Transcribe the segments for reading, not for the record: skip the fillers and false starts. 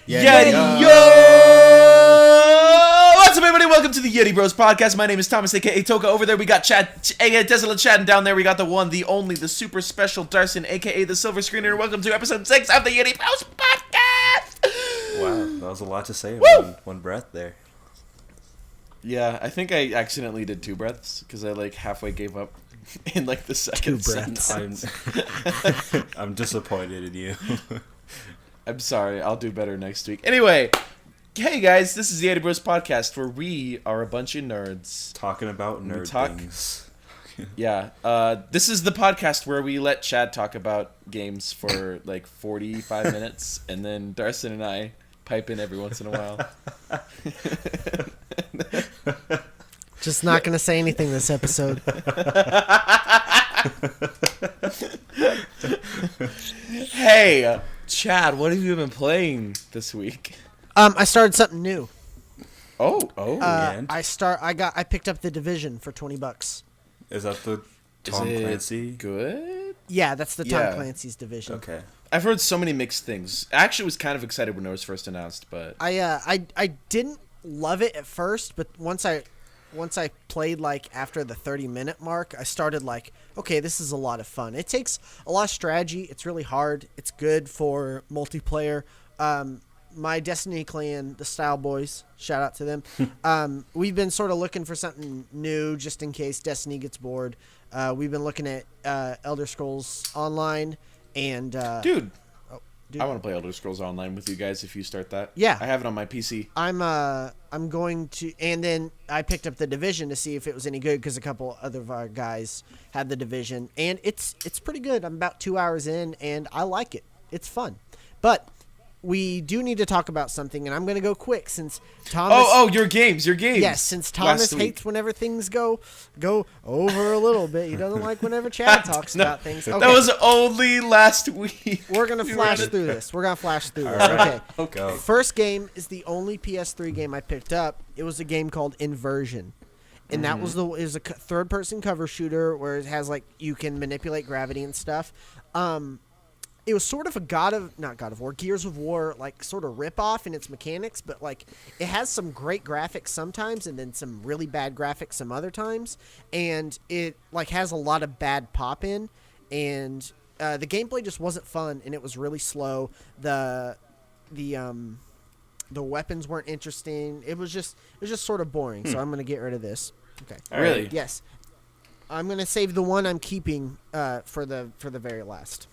Yeti, yo! What's up, everybody? Welcome to the Yeti Bros podcast. My name is Thomas, aka Toka. Over there, we got Chad, aka TeslaChad, and down there, we got the one, the only, the super special Darcen, aka the Silver Screener. Welcome to episode 6 of the Yeti Bros podcast. Wow, that was a lot to say in one breath there. Yeah, I think I accidentally did 2 breaths because I halfway gave up in the second sentence. I'm disappointed in you. I'm sorry. I'll do better next week. Anyway, hey guys, this is the Yeti Bros podcast where we are a bunch of nerds Talking about nerd things. Yeah. This is the podcast where we let Chad talk about games for 45 minutes, and then Darcen and I pipe in every once in a while. Just not going to say anything this episode. Hey, Chad, what have you been playing this week? I started something new. And? I picked up The Division for $20. Is that the Tom Clancy? Good? Yeah, that's the Tom Clancy's Division. Okay. I've heard so many mixed things. I actually was kind of excited when it was first announced, but I didn't love it at first, but once I played after the 30-minute mark, I started okay, this is a lot of fun. It takes a lot of strategy. It's really hard. It's good for multiplayer. My Destiny clan, the Style Boys, shout out to them. We've been sort of looking for something new just in case Destiny gets bored. We've been looking at Elder Scrolls Online and Dude, I want to play Elder Scrolls Online with you guys if you start that. Yeah. I have it on my PC. I'm going to, and then I picked up The Division to see if it was any good because a couple other of our guys had The Division, and it's pretty good. I'm about 2 hours in, and I like it. It's fun, but we do need to talk about something, and I'm going to go quick since Thomas. Your games. Yes, since Thomas hates whenever things go over a little bit. He doesn't like whenever Chad talks about things. Okay. That was only last week. We're going to flash through this. Okay. Okay. First game is the only PS3 game I picked up. It was a game called Inversion. And that was a third-person cover shooter where it has, you can manipulate gravity and stuff. It was sort of a Gears of War, sort of rip-off in its mechanics, but, it has some great graphics sometimes and then some really bad graphics some other times. And it, has a lot of bad pop-in. And the gameplay just wasn't fun, and it was really slow. The weapons weren't interesting. It was just sort of boring, so I'm going to get rid of this. Okay. Really? Yes. I'm going to save the one I'm keeping for the very last.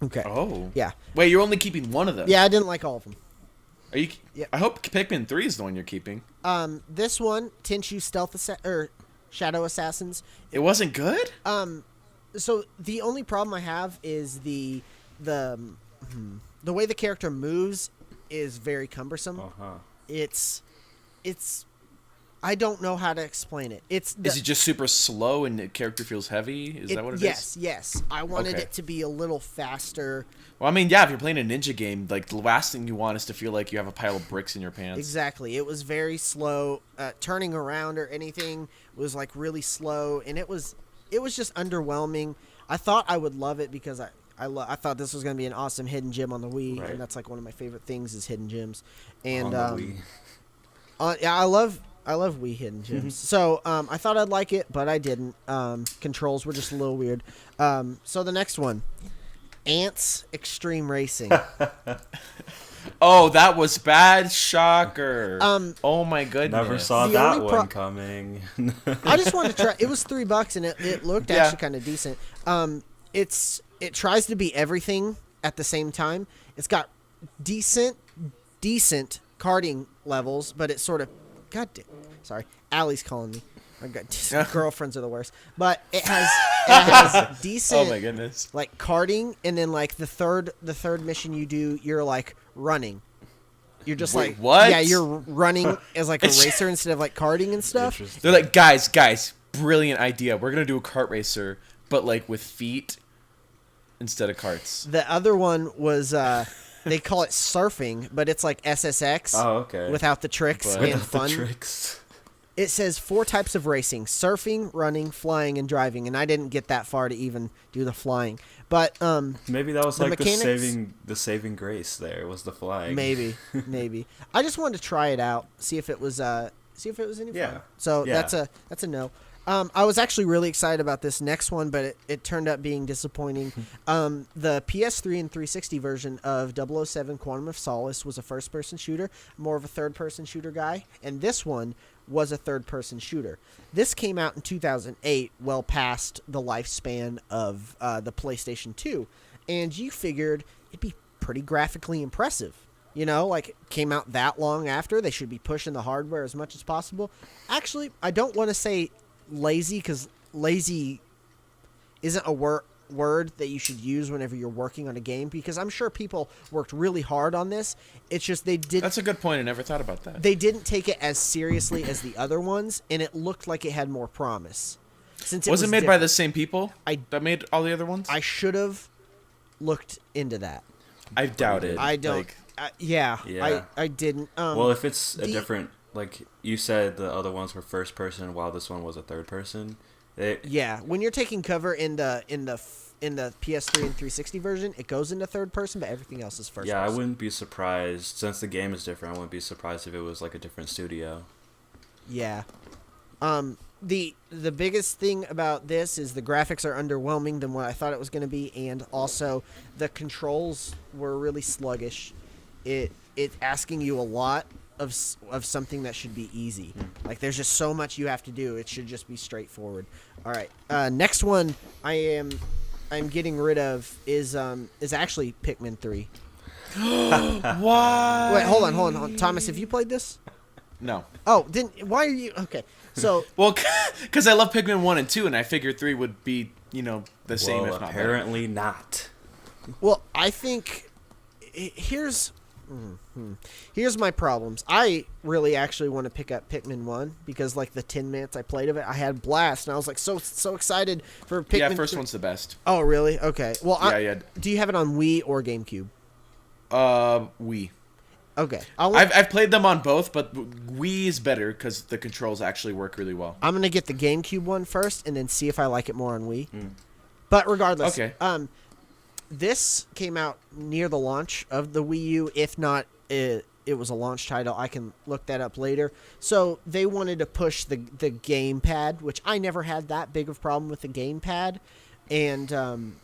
Okay. Oh. Yeah. Wait, you're only keeping one of them? Yeah, I didn't like all of them. Are you? Yeah. I hope Pikmin 3 is the one you're keeping. This one, Tenchu Shadow Assassins. It wasn't good? So the only problem I have is the way the character moves is very cumbersome. Uh-huh. It's I don't know how to explain it. Is it just super slow and the character feels heavy? Is that what it is? Yes. I wanted it to be a little faster. Well, I mean, yeah, if you're playing a ninja game, the last thing you want is to feel like you have a pile of bricks in your pants. Exactly. It was very slow. Turning around or anything was really slow, and it was just underwhelming. I thought I would love it because I thought this was going to be an awesome hidden gem on the Wii, right. And that's one of my favorite things is hidden gems. And on the Wii. Yeah, I love Wii hidden gems. So I thought I'd like it, but I didn't. Controls were just a little weird. So the next one, Ants Extreme Racing. Oh, that was bad. Shocker. Oh my goodness. Never saw that one coming. I just wanted to try. It was $3 and it looked actually kind of decent. It tries to be everything at the same time. It's got decent karting levels, but it's sort of sorry, Allie's calling me. I've got girlfriends are the worst, but it has decent. Oh my goodness! Karting, and then the third mission you do, you're running. You're just what? Yeah, you're running as a racer instead of karting and stuff. They're guys, brilliant idea. We're gonna do a kart racer, but with feet instead of carts. The other one was they call it surfing, but it's like SSX. Oh, okay. Without the tricks and fun. The tricks. It says 4 types of racing: surfing, running, flying, and driving. And I didn't get that far to even do the flying. But maybe that was the like mechanics- the saving grace. There was the flag. maybe. I just wanted to try it out, see if it was any Yeah. fun. So Yeah. that's a no. I was actually really excited about this next one, but it turned out being disappointing. The PS3 and 360 version of 007 Quantum of Solace was a first-person shooter, more of a third-person shooter guy, and this one was a third-person shooter. This came out in 2008, well past the lifespan of the PlayStation 2, and you figured it'd be pretty graphically impressive. You know, like, it came out that long after. They should be pushing the hardware as much as possible. Actually, I don't want to say lazy, because lazy isn't a word that you should use whenever you're working on a game, because I'm sure people worked really hard on this. It's just they did. That's a good point. I never thought about that. They didn't take it as seriously as the other ones, and it looked like it had more promise. Since it was it made by different. the same people that made all the other ones? I should have looked into that. I doubt it. I don't. Like, Yeah. I didn't. Well, if it's a different, like you said, the other ones were first person, while this one was a third person. Yeah, when you're taking cover in the PS3 and 360 version, it goes into third person, but everything else is first. Yeah, person. I wouldn't be surprised, since the game is different. I wouldn't be surprised if it was like a different studio. Yeah. The biggest thing about this is the graphics are underwhelming than what I thought it was going to be, and also the controls were really sluggish. It's asking you a lot of something that should be easy. Like, there's just so much you have to do. It should just be straightforward. All right. Next one I'm getting rid of is actually Pikmin 3. why? Wait, hold on. Thomas, have you played this? No. Oh, why are you okay? So Well, because I love Pikmin 1 and 2, and I figured 3 would be, the same, Well, if not better. apparently not. well, I think here's my problems. I really actually want to pick up Pikmin 1 because, like, the 10 minutes I played of it, I had a blast, and I was like so excited for Pikmin. Yeah, first 3. one's the best. Oh, really? Okay. Well, Yeah. Do you have it on Wii or GameCube? Wii. Okay. I've played them on both, but Wii is better because the controls actually work really well. I'm gonna get the GameCube one first, and then see if I like it more on Wii. But regardless, Okay. This came out near the launch of the Wii U. If not, it was a launch title. I can look that up later. So they wanted to push the gamepad, which I never had that big of a problem with the gamepad, and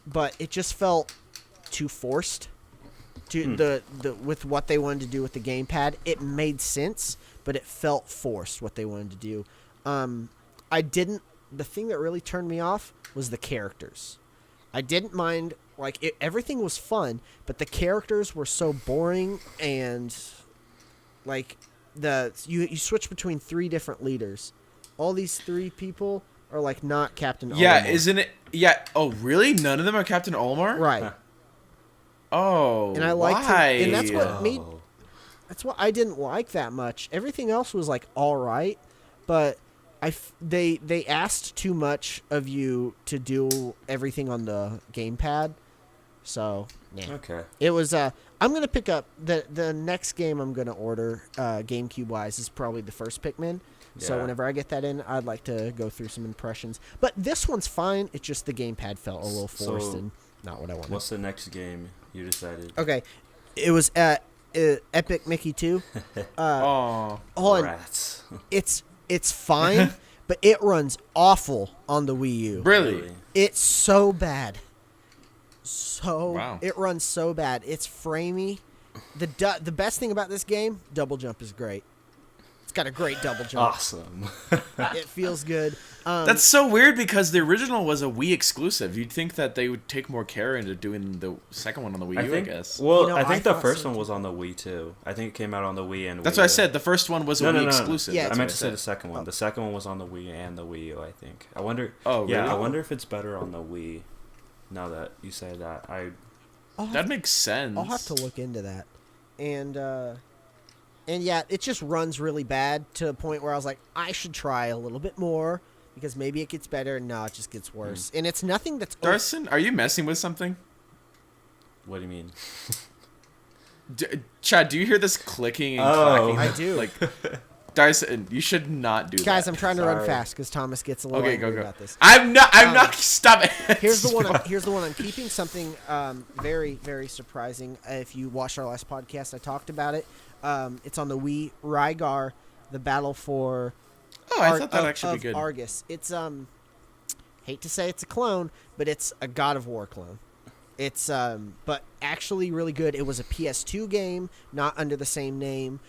but it just felt too forced. To with what they wanted to do with the gamepad, it made sense, but it felt forced what they wanted to do. The thing that really turned me off was the characters. I didn't mind, like, everything was fun, but the characters were so boring, and like you switch between 3 different leaders. All these 3 people are like not Captain Yeah, Olimar. isn't it? Yeah. Oh, really? None of them are Captain Olimar? Right. Oh, And I liked why? it, and that's what made. Oh. That's what I didn't like that much. Everything else was like all right, but they asked too much of you to do everything on the gamepad. So yeah, Okay. it was. I'm gonna pick up the next game I'm gonna order GameCube wise is probably the first Pikmin. So Yeah. whenever I get that in, I'd like to go through some impressions. But this one's fine. It's just the gamepad felt a little forced So, and not what I wanted. What's the next game you decided? Okay, it was Epic Mickey 2. Oh, Hold on, Rats. it's fine, but it runs awful on the Wii U. really? It's so bad. Wow. It runs so bad. It's framey. The best thing about this game, double jump is great. It's got a great double jump. Awesome. It feels good. That's so weird because the original was a Wii exclusive. You'd think that they would take more care into doing the second one on the Wii U, I guess. Well, You know, I I think the thought first so, one too. was on the Wii too. I think it came out on the Wii and. That's Wii what I U. said. The first one was a Wii exclusive. Yeah, I That's meant what to say the said. second one. The second one was on the Wii and the Wii U. I think. I wonder. Oh, Yeah, really? I wonder if it's better on the Wii. Now that you say that, That makes sense. I'll have to look into that. And yeah, it just runs really bad to a point where I was like, I should try a little bit more because maybe it gets better. No, it just gets worse. And it's nothing that's Darcen, are you messing with something? What do you mean? Chad, do you hear this clicking and Oh. clacking? I do. Like, Darcen, you should not do that. Guys, I'm trying to run Sorry. fast because Thomas gets a little Okay, angry go. about this. I'm not. Stop it. Here's the one. Here's the one I'm keeping. Something very, very surprising. If you watched our last podcast, I talked about it. It's on the Wii. Rygar, the battle for. Oh, I thought that'd actually be good. Argus. It's hate to say it's a clone, but it's a God of War clone. It's but actually really good. It was a PS2 game, not under the same name.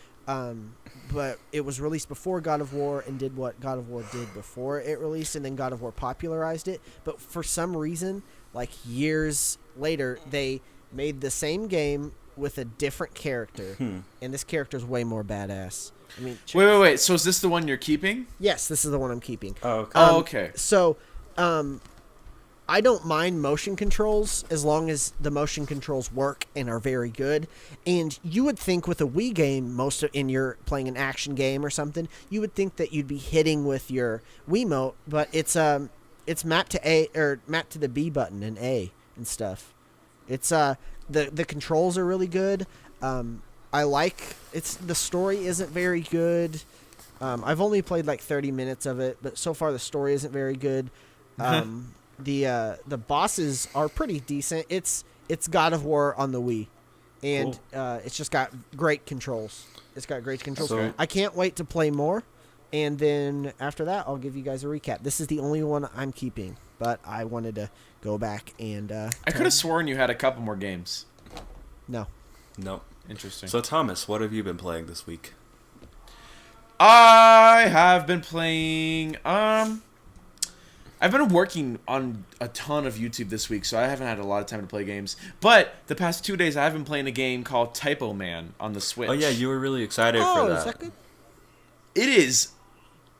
But it was released before God of War and did what God of War did before it released, and then God of War popularized it. But for some reason, like years later, they made the same game with a different character, and this character is way more badass. I mean, Wait. So is this the one you're keeping? yes, this is the one I'm keeping. Oh, okay. Okay. So, I don't mind motion controls as long as the motion controls work and are very good. And you would think with a Wii game, in your playing an action game or something, you would think that you'd be hitting with your Wiimote, but it's mapped to A or mapped to the B button and A and stuff. It's the controls are really good. I like the story isn't very good. I've only played like 30 minutes of it, but so far the story isn't very good. The bosses are pretty decent. It's God of War on the Wii, and it's just got great controls. It's got great controls. So- I can't wait to play more, and then after that, I'll give you guys a recap. This is the only one I'm keeping, but I wanted to go back and. I could have sworn you had a couple more games. No. Nope. Interesting. So Thomas, what have you been playing this week? I have been playing. I've been working on a ton of YouTube this week, so I haven't had a lot of time to play games. But the past 2 days, I have been playing a game called Typo Man on the Switch. Oh yeah, you were really excited Oh, for that. is that good? It is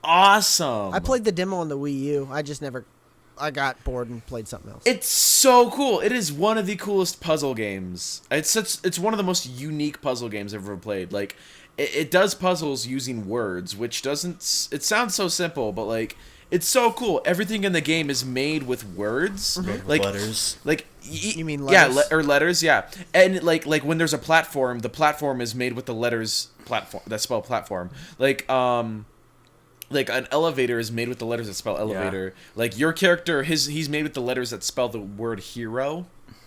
awesome. I played the demo on the Wii U. I got bored and played something else. It's so cool. It is one of the coolest puzzle games. It's one of the most unique puzzle games I've ever played. Like, it does puzzles using words, which doesn't. It sounds so simple, but like. It's so cool. Everything in the game is made with words, like letters. Like You mean letters? Yeah, or letters. Yeah, and like when there's a platform, the platform is made with the letters platform that spell platform. Like an elevator is made with the letters that spell elevator. Yeah. Like your character, he's made with the letters that spell the word hero.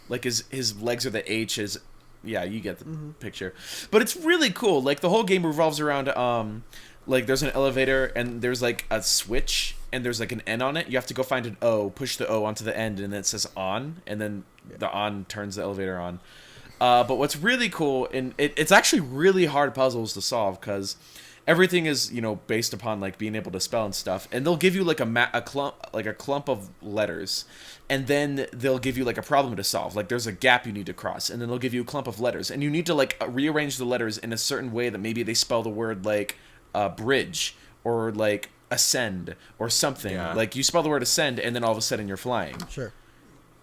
Like his legs are the H's. Yeah, you get the picture. But it's really cool. Like the whole game revolves around like there's an elevator and there's like a switch and there's like an N on it. You have to go find an O, push the O onto the end, and then it says on, and then the on turns the elevator on. But what's really cool, and it's actually really hard puzzles to solve because everything is, you know, based upon like being able to spell and stuff. And they'll give you like a clump of letters, and then they'll give you like a problem to solve. Like there's a gap you need to cross, and then they'll give you a clump of letters, and you need to like rearrange the letters in a certain way that maybe they spell the word like bridge or like ascend or something. Yeah. Like you spell the word ascend, and then all of a sudden you're flying. Sure.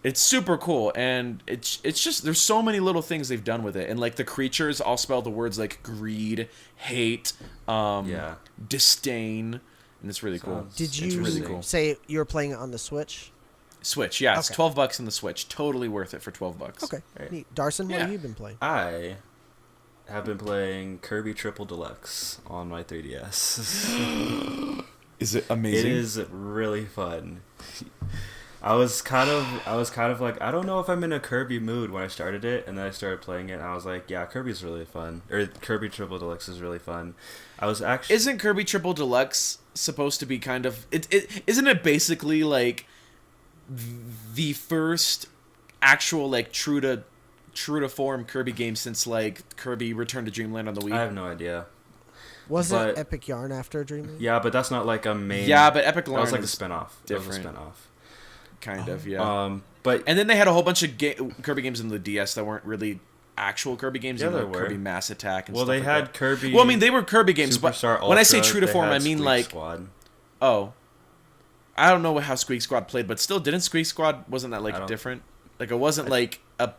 It's super cool, and it's just there's so many little things they've done with it, and like the creatures all spell the words like greed, hate, disdain, and it's really cool. Did you really cool. say you were playing it on the Switch? Switch, yeah, it's Okay. $12 on the Switch, totally worth it for $12. Okay. Right. Neat. Darcen, what Yeah. have you been playing? I have been playing Kirby Triple Deluxe on my 3DS. Is it It amazing? is really fun. I was kind of like, I don't know if I'm in a Kirby mood when I started it, and then I started playing it, and I was like, yeah, Kirby's really fun. Or Kirby Triple Deluxe is really fun. I was actually... Isn't Kirby Triple Deluxe supposed to be kind of isn't it basically like the first actual like true to form Kirby game since like Kirby Return to Dreamland on the Wii? I have no idea. Wasn't But- Epic Yarn after Dreamland? Yeah, but that's not like a main... Yeah, but Epic That Yarn was like a is spinoff. different. It was a spinoff. kind of, yeah. But And then they had a whole bunch of Kirby games in the DS that weren't really actual Kirby games. Yeah, you know, there were. Kirby Mass Attack and well, stuff they like had that. Kirby. Well, I mean, they were Kirby games, Superstar but when I say Ultra, true to they form, had I mean Squeak like, Squad. oh, I don't know how Squeak Squad played, but still, didn't Squeak Squad, wasn't that I like don't- different? Like it wasn't like a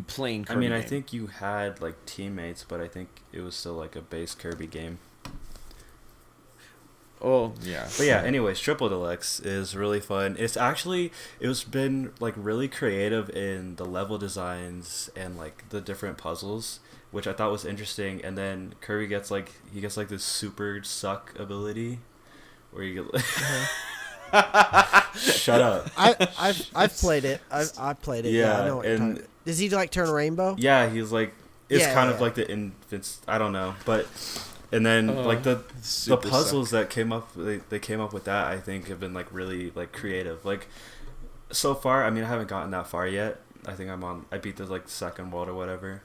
plain Kirby I mean, I game. think you had like teammates, but I think it was still like a base Kirby game. Oh, yeah. But yeah, anyways, Triple Deluxe is really fun. It's been like really creative in the level designs and like the different puzzles, which I thought was interesting. And then Kirby gets this super suck ability where you get shut up. I've played it. I've played it. Yeah, I know what you're talking about. Does he like turn a rainbow? Yeah, he's like it's Yeah, kind yeah. of like the infants. I don't know, but and then like the puzzles that came up, they came up with that. I think have been like really like creative. Like so far, I mean, I haven't gotten that far yet. I think I beat the like second world or whatever.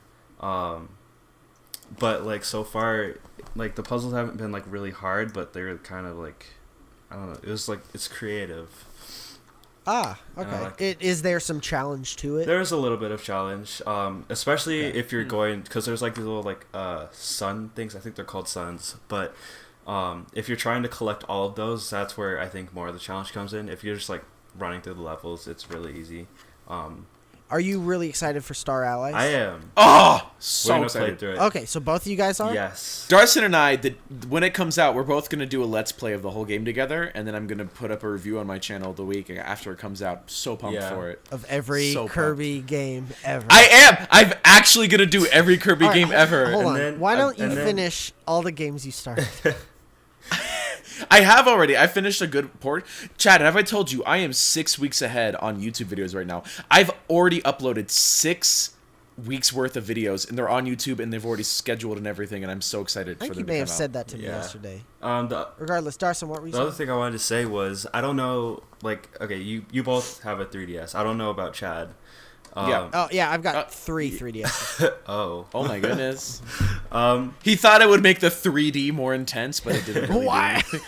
But like so far, like the puzzles haven't been like really hard, but they're kind of like I don't know. It was like it's creative. Ah, okay. Is there some challenge to it? There's a little bit of challenge, especially if you're going because there's like these little like sun things. I think they're called suns, but if you're trying to collect all of those, that's where I think more of the challenge comes in. If you're just like running through the levels, it's really easy. Are you really excited for Star Allies? I am. Oh, so We're excited. through it. Okay, so both of you guys are? Yes. Darcen and I, when it comes out, we're both going to do a Let's Play of the whole game together, and then I'm going to put up a review on my channel the week after it comes out. So pumped for it. Of every So Kirby game ever. I am! I'm actually going to do every Kirby All right, game ever. Hold on. then- Why don't you and then- finish all the games you started? I have already. I finished a good port. Chad, have I told you I am 6 weeks ahead on YouTube videos right now? I've already uploaded 6 weeks worth of videos, and they're on YouTube, and they've already scheduled and everything, and I'm so excited I for think them you to may have come said out. that to me yesterday. The Regardless, Darcen, what were you other saying? thing I wanted to say was I don't know. Like, okay, you both have a 3DS. I don't know about Chad. Yeah. Oh, yeah, I've got 3 3DS. Oh. Oh my goodness. He thought it would make the 3D more intense, but it didn't really Why? do.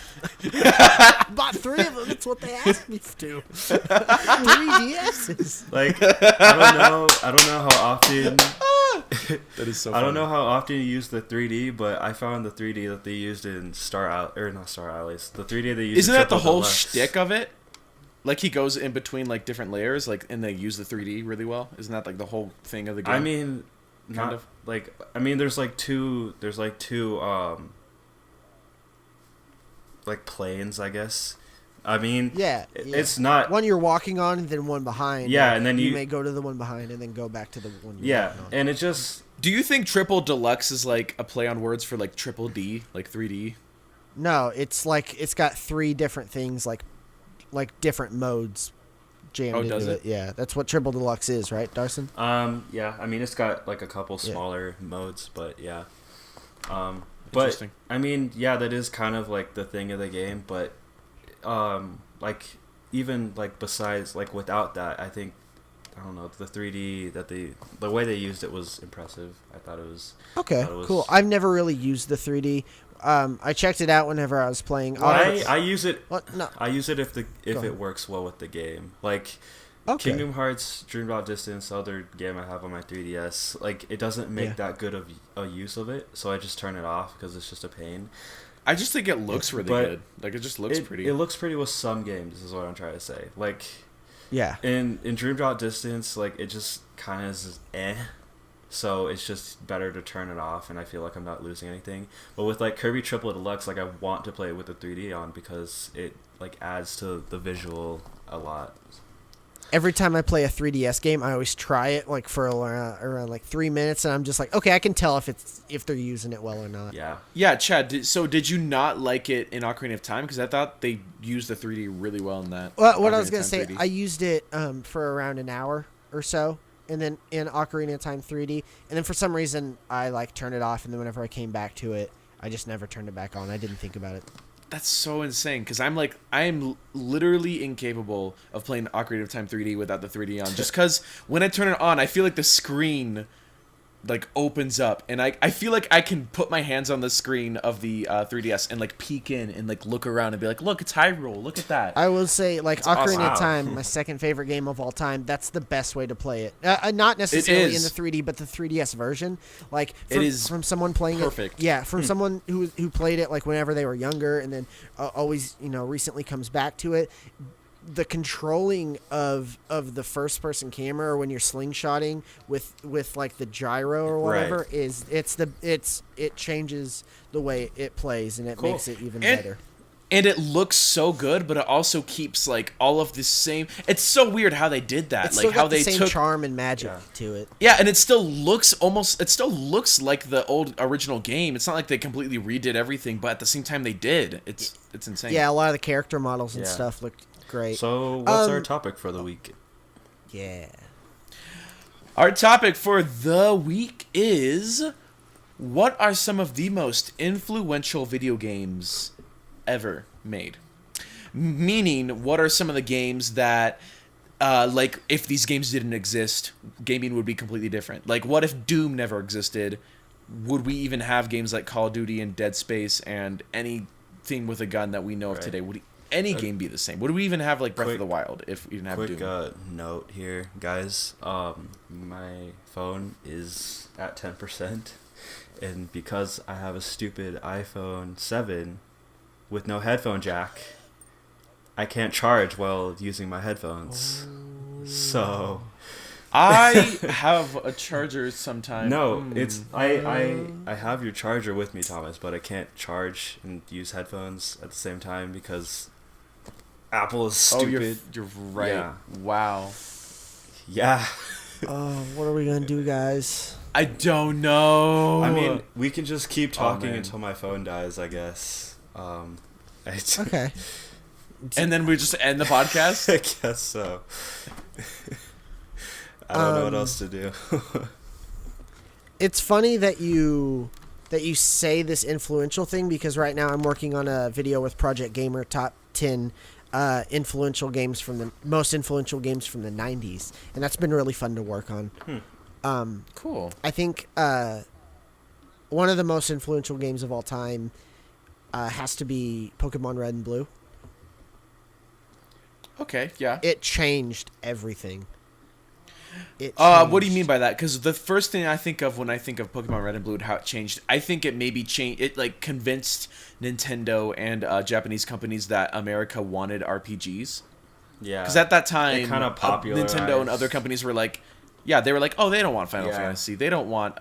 I bought 3 of them. That's what they asked me to. 3 DSs. Like I don't know how often That is so I don't know how often you use the 3D, but I found the 3D that they used in not Star Allies. The 3D they used Isn't in that the Triple whole Deluxe. shtick of it? Like he goes in between like different layers, like, and they use the 3D really well. Isn't that like the whole thing of the game? I mean, Kind of. like I mean, there's two like planes, I guess. I mean, Yeah, it's not. one you're walking on and then one behind. Yeah, and then you you- may go to the one behind and then go back to the one you're Yeah, walking on. and it just Do you think Triple Deluxe is like a play on words for like Triple D, like 3D? No, it's like it's got 3 different things like different modes jammed Oh, into does it. it? Yeah, that's what Triple Deluxe is, right, Darcen? yeah. I mean, it's got like a couple Yeah. smaller modes, but yeah. But Interesting. I mean, yeah, that is kind of like the thing of the game, but like even like besides like without that, I think I don't know, the 3D that the way they used it was impressive. I thought it was Okay, thought it was- cool. I've never really used the 3D. I checked it out whenever I was playing. Well, I use it. What? No. I use it if Go it ahead. works well with the game. Like Okay. Kingdom Hearts, Dream Drop Distance, the other game I have on my 3DS, like it doesn't make Yeah. that good of a use of it, so I just turn it off because it's just a pain. I just think it looks really But good. Like it just looks pretty. It looks pretty with some games, is what I'm trying to say. Like Yeah. in Dream Drop Distance, like it just kind of is so it's just better to turn it off, and I feel like I'm not losing anything. But with like Kirby Triple Deluxe, like I want to play it with the 3D on because it like adds to the visual a lot. Every time I play a 3DS game, I always try it like for around like 3 minutes, and I'm just like, okay, I can tell if they're using it well or not. Yeah. Yeah, Chad. Did you not like it in Ocarina of Time? Because I thought they used the 3D really well in that. Well, what I Ocarina was of gonna Time say, 3D. I used it for around an hour or so, and then in Ocarina of Time 3D, and then for some reason I like turned it off, and then whenever I came back to it, I just never turned it back on. I didn't think about it. That's so insane. Because I am literally incapable of playing Ocarina of Time 3D without the 3D on. Just because when I turn it on, I feel like the screen like opens up, and I feel like I can put my hands on the screen of the 3DS and like peek in and like look around and be like, look, it's Hyrule. Look at that. I will say, like, Ocarina awesome. of Time, my second favorite game of all time. That's the best way to play it. Not necessarily in is. the 3D, but the 3DS version. Like, It is from someone playing perfect. it. Yeah, from someone who played it like whenever they were younger, and then always recently comes back to it. The controlling of the first person camera, or when you're slingshotting with like the gyro or whatever, Right. it changes the way it plays, and it Cool. makes it even And- better. And it looks so good, but it also keeps like all of the same. It's so weird how they did that. It's like still how got they the same took charm and magic to it. Yeah, and it still looks almost. It still looks like the old original game. It's not like they completely redid everything, but at the same time they did. It's insane. Yeah, a lot of the character models and stuff looked great. So what's our topic for the week? Yeah. Our topic for the week is: what are some of the most influential video games ever made? Meaning, what are some of the games that, like, if these games didn't exist, gaming would be completely different? Like, what if Doom never existed? Would we even have games like Call of Duty and Dead Space and anything with a gun that we know of today? Would any game be the same? Would we even have, like, Breath of the Wild if we didn't have Doom? Quick note here, guys. My phone is at 10%, and because I have a stupid iPhone 7 with no headphone jack, I can't charge while using my headphones. So I have a charger sometime. no, it's I have your charger with me, Thomas, but I can't charge and use headphones at the same time because Apple is stupid. You're right. Yeah. Wow. Yeah. What are we gonna do, guys? I don't know. I mean, we can just keep talking man. until my phone dies, I guess. Okay. And then we just end the podcast? I guess so. I don't know what else to do. It's funny that you say this influential thing because right now I'm working on a video with Project Gamer top 10 most influential games from the 90s, and that's been really fun to work on. Cool. I think one of the most influential games of all time has to be Pokemon Red and Blue. Okay, yeah. It changed everything. What do you mean by that? Because the first thing I think of when I think of Pokemon Red and Blue and how it changed, I think it maybe changed. It like convinced Nintendo and Japanese companies that America wanted RPGs. Yeah. Because at that time, it kind of popularized. Nintendo and other companies were like, they were like, oh, they don't want Final Fantasy. They don't want.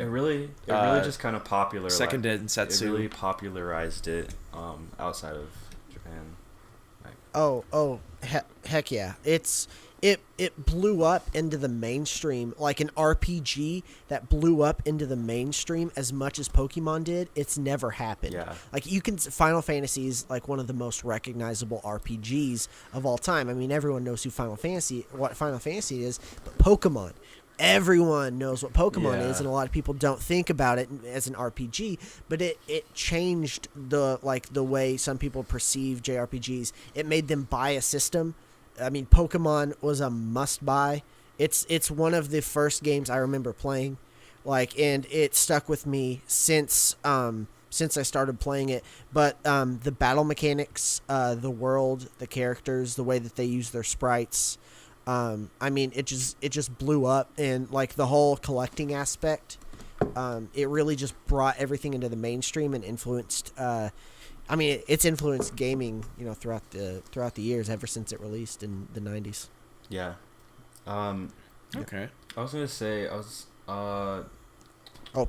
It really just kind of popularized. Second Densetsu. It really popularized it outside of Japan. Heck yeah! It blew up into the mainstream like an RPG that blew up into the mainstream as much as Pokemon did. It's never happened. Yeah. Like Final Fantasy is like one of the most recognizable RPGs of all time. I mean, everyone knows what Final Fantasy is, but Pokemon. Everyone knows what Pokemon is, and a lot of people don't think about it as an RPG. But it changed the way some people perceive JRPGs. It made them buy a system. I mean, Pokemon was a must-buy. It's one of the first games I remember playing, and it stuck with me since I started playing it. But the battle mechanics, the world, the characters, the way that they use their sprites. I mean, it just blew up, and like the whole collecting aspect, it really just brought everything into the mainstream and influenced. I mean, it's influenced gaming, throughout the years ever since it released in the 90s. Yeah. Okay. I was gonna say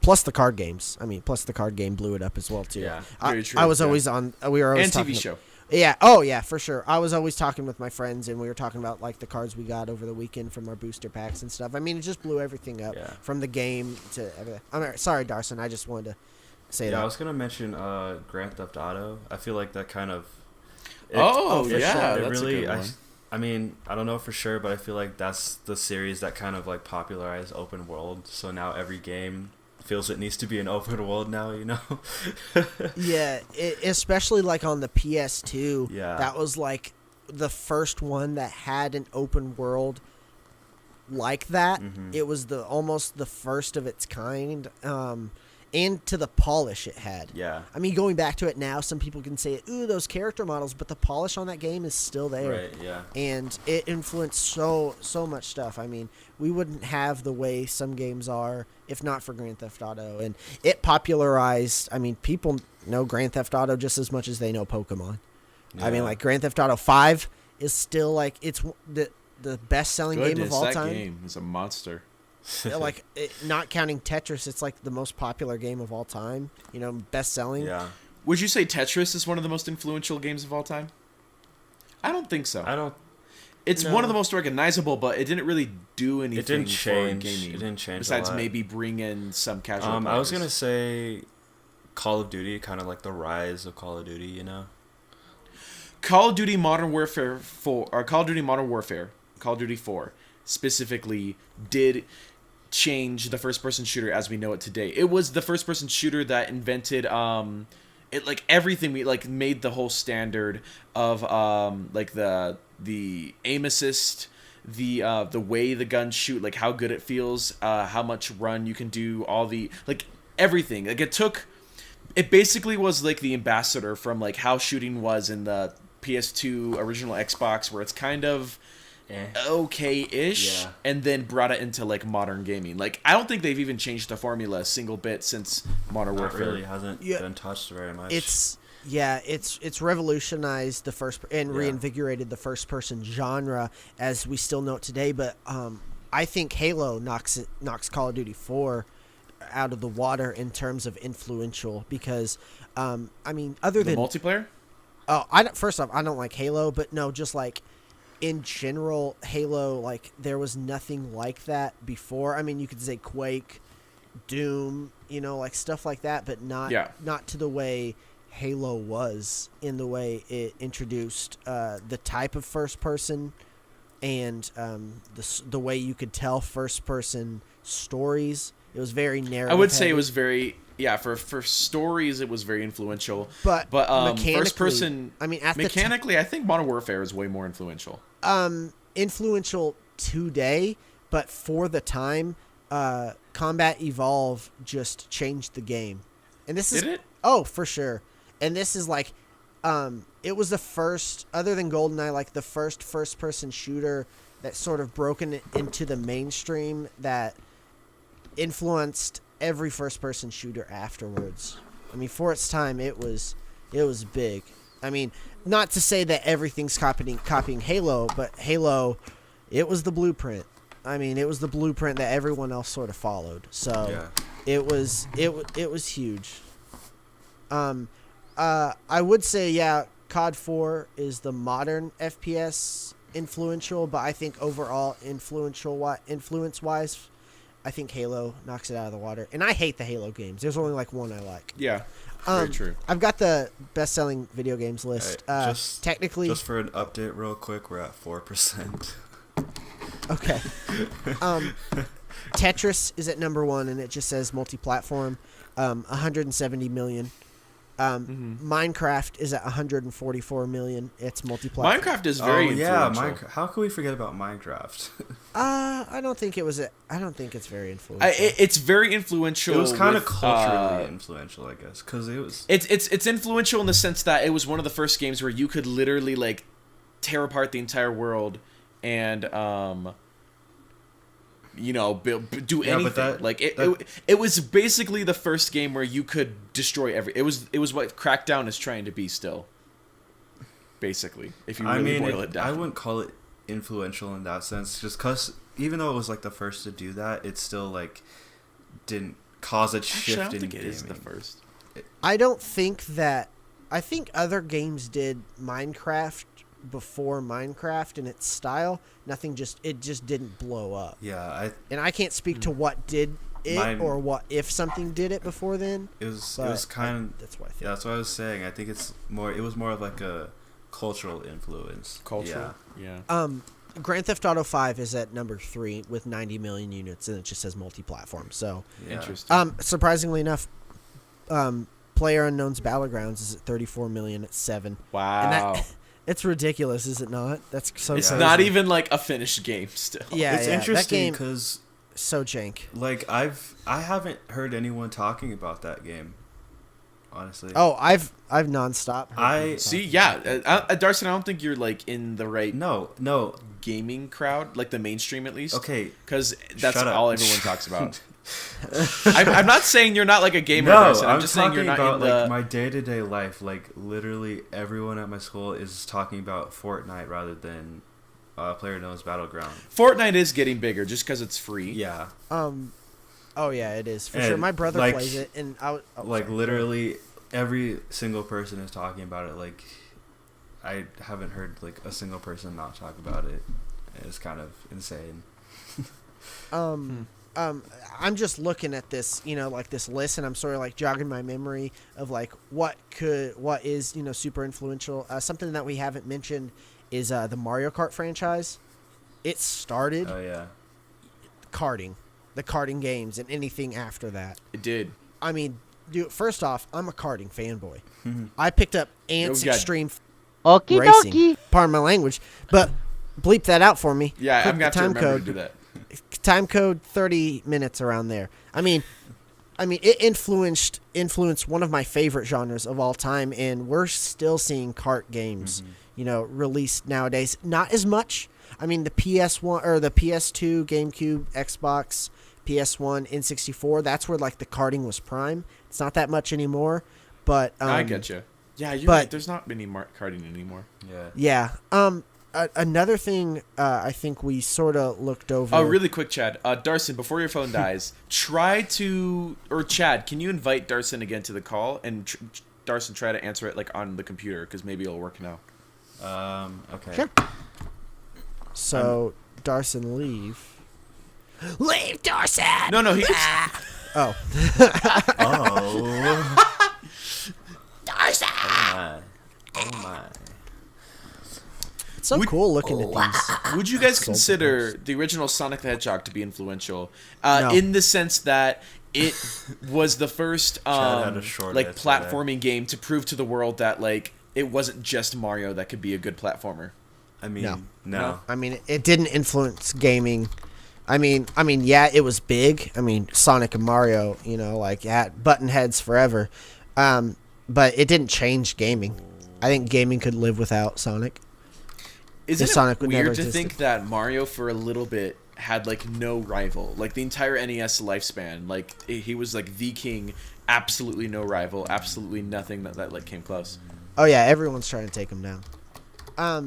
plus the card games. I mean, plus the card game blew it up as well too. Yeah. Very true. I was always on. We were always and talking TV show. Yeah. Oh, yeah, for sure. I was always talking with my friends, and we were talking about like the cards we got over the weekend from our booster packs and stuff. I mean, it just blew everything up from the game to everything. Sorry, Darcen. I just wanted to say that. Yeah, I was gonna mention Grand Theft Auto. I feel like that kind of. That's really. a good one. I mean, I don't know for sure, but I feel like that's the series that kind of like popularized open world. So now every game feels it needs to be an open world now, Yeah, especially like on the PS2. Yeah. That was like the first one that had an open world like that. Mm-hmm. It was almost the first of its kind. And to the polish it had. Yeah. I mean, going back to it now, some people can say, ooh, those character models, but the polish on that game is still there. Right, yeah. And it influenced so much stuff. I mean, we wouldn't have the way some games are if not for Grand Theft Auto. And it popularized, I mean, people know Grand Theft Auto just as much as they know Pokemon. Yeah. I mean, like, Grand Theft Auto 5 is still, like, it's the best-selling game of all time. That game is a monster. Like, not counting Tetris, it's like the most popular game of all time. Best selling. Yeah. Would you say Tetris is one of the most influential games of all time? I don't think so. I don't. It's No. one of the most recognizable, but it didn't really do anything It didn't change. for gaming. It didn't change. Besides a lot. maybe bring in some casual players. I was gonna say Call of Duty, kind of like the rise of Call of Duty. You know. Call of Duty Modern Warfare 4, or Call of Duty Modern Warfare, Call of Duty 4, specifically did change the first-person shooter as we know it today. It was the first-person shooter that invented it, like, everything. We like made the whole standard of like the aim assist, the way the guns shoot, like how good it feels, how much run you can do, all the like everything. Like it basically was like the ambassador from like how shooting was in the PS2 original Xbox, where it's kind of okay-ish, Yeah. and then brought it into like modern gaming. Like I don't think they've even changed the formula a single bit since Modern Not Warfare. really hasn't been touched very much. It's revolutionized the and Yeah. reinvigorated the first person genre as we still know it today. But I think Halo knocks Call of Duty 4 out of the water in terms of influential, because I mean, other The than multiplayer? first off, I don't like Halo, but no, just like in general, Halo, like there was nothing like that before. I mean, you could say Quake, Doom, you know, like stuff like that, but not to the way Halo was, in the way it introduced the type of first person and the way you could tell first person stories. It was very narrative. I would say heavy. it was very for stories it was very influential. But mechanically, first person, I mean, at mechanically, I think Modern Warfare is way more influential. Influential today, but for the time, Combat Evolve just changed the game. And this is Did it? Oh, for sure. And this is like it was the first, other than GoldenEye, like the first person shooter that sort of broken it into the mainstream that influenced every first person shooter afterwards. I mean, for its time, it was big. I mean, not to say that everything's copying Halo, but Halo, it was the blueprint. I mean, it was the blueprint that everyone else sort of followed. So it was huge. I would say COD 4 is the modern FPS influential, but I think overall influence wise, I think Halo knocks it out of the water. And I hate the Halo games. There's only like one I like. Yeah. Very true. I've got the best-selling video games list. Technically, just for an update, real quick, we're at 4%. Okay. Tetris is at number 1, and it just says multi-platform. 170 million. Minecraft is at 144 million. It's multi-platform. Minecraft is very influential. How can we forget about Minecraft? I don't think it's very influential. It's very influential. It was kind of culturally influential, I guess, because it was. It's influential in the sense that it was one of the first games where you could literally like tear apart the entire world and do anything. It was basically the first game where you could destroy it was what Crackdown is trying to be still. Basically, if you really boil it down. I wouldn't call it influential in that sense, just because even though it was like the first to do that, it still like didn't cause a shift I don't in think it gaming. is the first. I think other games did Minecraft before Minecraft in its style. It just didn't blow up. Yeah, I can't speak to what did it or what if something did it before then. It was kind of that's what I think. Yeah, that's what I was saying. I think it was more of like a cultural influence. Yeah. Grand Theft Auto 5 is at number 3 with 90 million units, and it just says multi-platform. So Interesting. Surprisingly enough, PlayerUnknown's Battlegrounds is at 34 million at 7. Wow. And it's ridiculous, is it not? That's so. It's crazy. not even like a finished game still. Yeah, it's interesting because so jank. Like I haven't heard anyone talking about that game. Honestly. Oh, I've nonstop. Darcen, I don't think you're like in the right no gaming crowd, like the mainstream at least. Okay, because that's Shut up. all everyone talks about. I'm not saying you're not like a gamer, no, Darcen. I'm just saying you're not about in the... like my day-to-day life. Like literally everyone at my school is talking about Fortnite rather than PlayerUnknown's Battleground. Fortnite is getting bigger just because it's free. Yeah. Oh yeah, it is for sure. My brother plays it, and literally every single person is talking about it. Like, I haven't heard like a single person not talk about it. It's kind of insane. I'm just looking at this, like this list, and I'm sort of like jogging my memory of like what is super influential. Something that we haven't mentioned is the Mario Kart franchise. It started karting, the karting games, and anything after that. It did. I mean, dude, first off, I'm a karting fanboy. I picked up Ants Extreme Okie Racing. dokie. Pardon my language, but bleep that out for me. Yeah, Put I'm going to have to remember to do that. Time code 30 minutes around there. I mean, it influenced one of my favorite genres of all time, and we're still seeing kart games, released nowadays. Not as much. I mean, the PS1 or the PS2, GameCube, Xbox, PS1, N64. That's where like the karting was prime. It's not that much anymore, but I get you. Yeah, you're right. There's not many karting anymore. Yeah. Another thing I think we sort of looked over. Oh, really quick, Chad. Darcen, before your phone dies, Chad, can you invite Darcen again to the call? And Darcen, try to answer it like on the computer, because maybe it'll work now. Okay. Sure. So, Darcen, leave. Leave, Darcen! No, he... Oh. Oh. Darcen! Oh my. It's so cool looking at these. Would you guys consider the original Sonic the Hedgehog to be influential? No. In the sense that it was the first had a short like answer platforming game to prove to the world that like it wasn't just Mario that could be a good platformer. I mean, no. I mean, it didn't influence gaming. I mean, yeah, it was big. I mean, Sonic and Mario, like had button heads forever. But it didn't change gaming. I think gaming could live without Sonic. Isn't Sonic it would never weird to existed. think that Mario for a little bit had like no rival, like the entire NES lifespan, like he was like the king, absolutely no rival, absolutely nothing that like came close. Oh yeah, everyone's trying to take him down.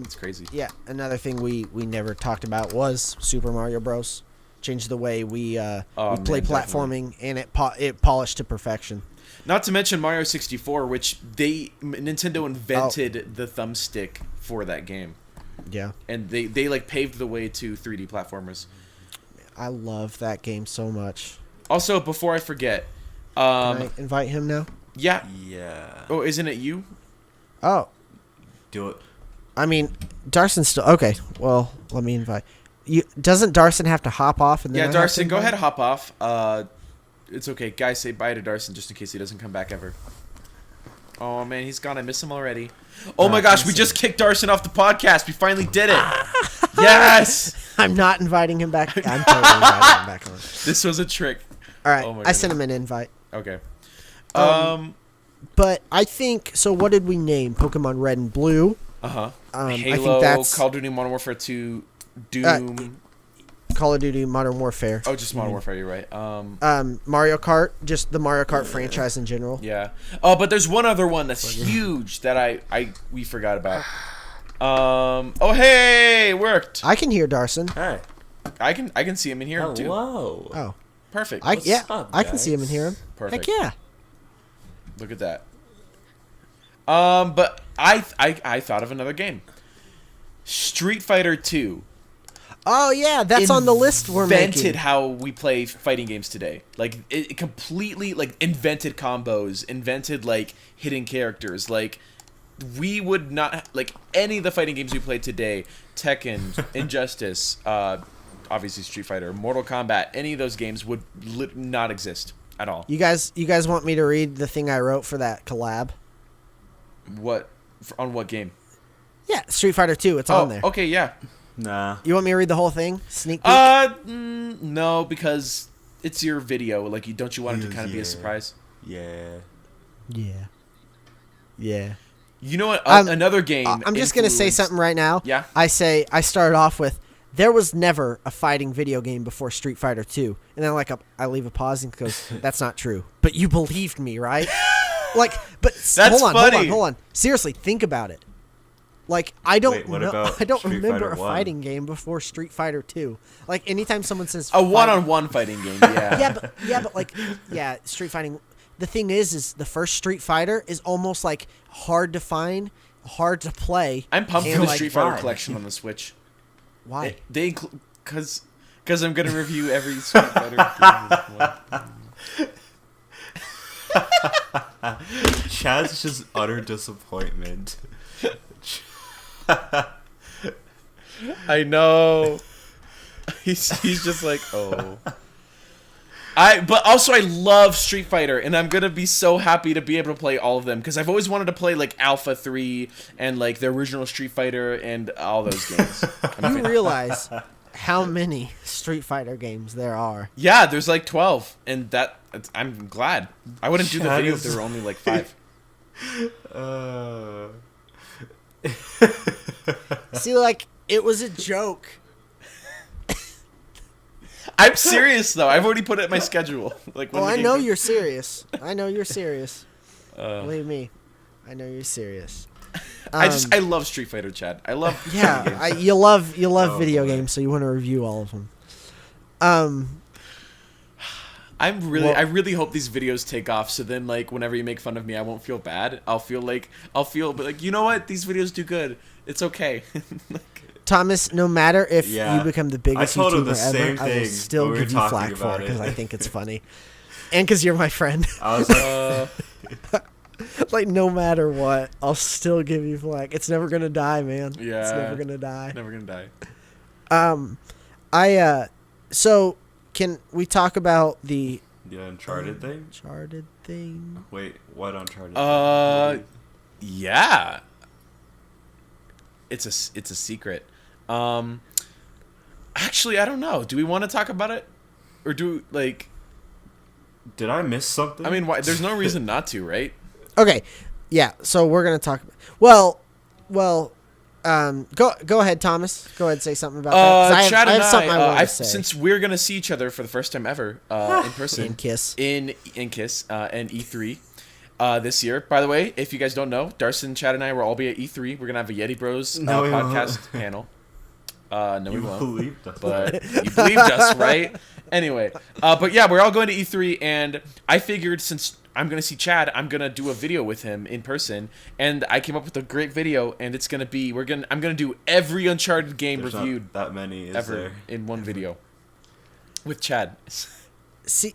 It's crazy. Yeah, another thing we never talked about was Super Mario Bros. Changed the way we play platforming, and it polished to perfection. Not to mention Mario 64, which Nintendo invented the thumbstick for that game. Yeah. And they like paved the way to 3D platformers. I love that game so much. Also, before I forget, Can I invite him now? Yeah. Oh, isn't it you? Oh. Do it. I mean, Darcen's still... Okay, well, let me invite... Doesn't Darcen have to hop off? And then Darcen, go ahead and hop off. It's okay. Guys, say bye to Darcen just in case he doesn't come back ever. Oh, man, he's gone. I miss him already. Oh, my gosh, we just kicked Darcen off the podcast. We finally did it. Yes! I'm not inviting him back. I'm totally inviting him back on. This was a trick. All right, Oh my I sent him an invite. Okay. But I think... So what did we name? Pokemon Red and Blue. Uh-huh. I Halo, think that's... Call of Duty Modern Warfare 2, Doom. Call of Duty Modern Warfare. Oh, just Modern Warfare, you're right. Mario Kart, just the Mario Kart franchise in general. Yeah. Oh, but there's one other one that's huge that we forgot about. Oh, hey, it worked. I can hear Darcen. Hey. I can see him in here too. Hello. Oh. Perfect. What's up, I can guys? see him and hear him. Perfect. Heck yeah. Look at that. But I thought of another game. Street Fighter 2. Oh yeah, that's on the list we're making. Invented how we play fighting games today. Like it completely like invented combos, invented like hidden characters. Like we would not like any of the fighting games we play today. Tekken, Injustice, obviously Street Fighter, Mortal Kombat. Any of those games would not exist at all. You guys want me to read the thing I wrote for that collab? What on what game? Yeah, Street Fighter 2. It's on there. Okay, yeah. Nah. You want me to read the whole thing? Sneak peek? No, because it's your video. Like, don't you want it to kind of be a surprise? Yeah. Yeah. You know what? Another game. I'm just gonna say something right now. Yeah. I started off with there was never a fighting video game before Street Fighter 2, and then I leave a pause and goes, "That's not true." But you believed me, right? That's hold funny. on. Seriously, think about it. Like I don't Wait, what know. about I don't Street remember Fighter a 1? fighting game before Street Fighter 2. Like anytime someone says A one-on-one fighting game. Yeah. yeah, but Street fighting. the thing is the first Street Fighter is almost like hard to find, hard to play. I'm pumped and, for the like, Street Fighter why? collection on the Switch. Why? They because I'm gonna review every Street Fighter game. Chad's just utter disappointment. I know. He's just like, oh. But also I love Street Fighter, and I'm gonna be so happy to be able to play all of them because I've always wanted to play like Alpha 3 and like the original Street Fighter and all those games. You realize how many Street Fighter games there are? Yeah, there's like 12, and I'm glad. I wouldn't do the video if there were only like 5. See, like, it was a joke. I'm serious though. I've already put it in my schedule. Like, when Oh, the I game know comes- you're serious. I know you're serious. Believe me, I know you're serious. I love Street Fighter, Chad. I love Yeah, video games. you love Oh, video boy. games, so you want to review all of them. I really hope these videos take off. So then, like, whenever you make fun of me, I won't feel bad. I'll feel but like, you know what? These videos do good. It's okay. Thomas, no matter if Yeah. you become the biggest I told him YouTuber the same ever, I will thing still when we were give you talking flack for about it it. because I think it's funny, and because you're my friend. I was like, Like, no matter what, I'll still give you flack. It's never gonna die, man. It's Yeah. never gonna die. Never gonna die. So can we talk about the the Uncharted thing? Uncharted thing? Wait, what Uncharted? Yeah. It's a secret. Actually, I don't know. Do we want to talk about it, or do like? Did I miss something? I mean, why? There's no reason not to, right? Okay, yeah. So we're gonna talk. Go ahead, Thomas. Go ahead, and say something about that. 'Cause Chad I and have something I want to I've, say. since we're gonna see each other for the first time ever in person, And kiss. in Kiss and E3 this year. By the way, if you guys don't know, Darcen, Chad, and I will all be at E3. We're gonna have a Yeti Bros No, we won't. podcast panel. No, we you won't. believed us. But you believed us, right? Anyway, but yeah, we're all going to E3, and I figured since I'm gonna see Chad, I'm gonna do a video with him in person, and I came up with a great video, and it's gonna be I'm gonna do every Uncharted game There's reviewed not that many, is ever there? in one video with Chad. See,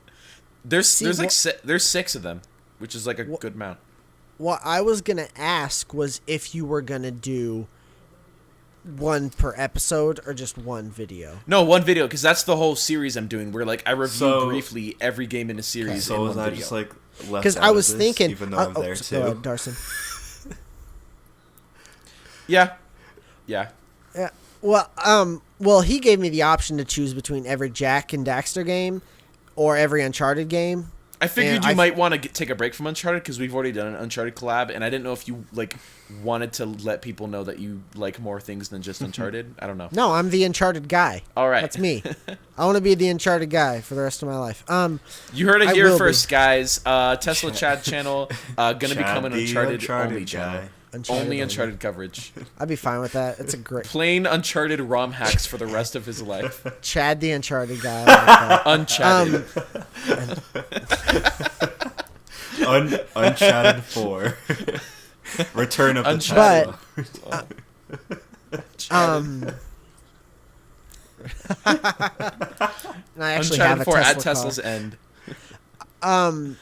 There's like what- there's 6 of them, which is like a good amount. what I was gonna ask was if you were gonna do one per episode or just one video. No, one video, because that's the whole series I'm doing. Where like I review So- briefly every game in a series So in was one I video. just like left Because out I of was this, thinking, even though I'm there go too? ahead, Darcen. Yeah. Yeah. Well, he gave me the option to choose between every Jack and Daxter game or every Uncharted game. I figured And you I- might want to take a break from Uncharted because we've already done an Uncharted collab, and I didn't know if you like wanted to let people know that you like more things than just Uncharted. I don't know. No, I'm the Uncharted guy. All right, That's me. I want to be the Uncharted guy for the rest of my life. You heard it I here will first, guys. TeslaChad channel gonna become an Chad the Uncharted only channel. guy. Only Uncharted coverage. I'd be fine with that. It's a great Plain Uncharted ROM hacks for the rest of his life. Chad the Uncharted guy. I like that. Unchatted. Unchatted 4. Return of the Unchatted. Chatted. And I actually have Uncharted a 4 at Tesla Tesla's car. end.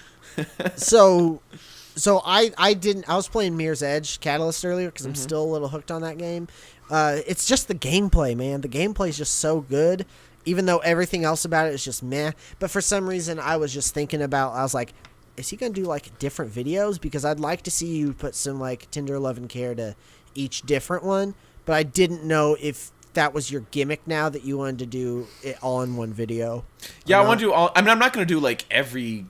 So I didn't. I was playing Mirror's Edge Catalyst earlier because I'm still a little hooked on that game. It's just the gameplay, man. The gameplay is just so good, even though everything else about it is just meh. But for some reason, I was just thinking about. I was like, is he gonna do like different videos? Because I'd like to see you put some like tender love and care to each different one. But I didn't know if that was your gimmick now that you wanted to do it all in one video. Yeah, or I want not. to do all. I mean, I'm not gonna do like every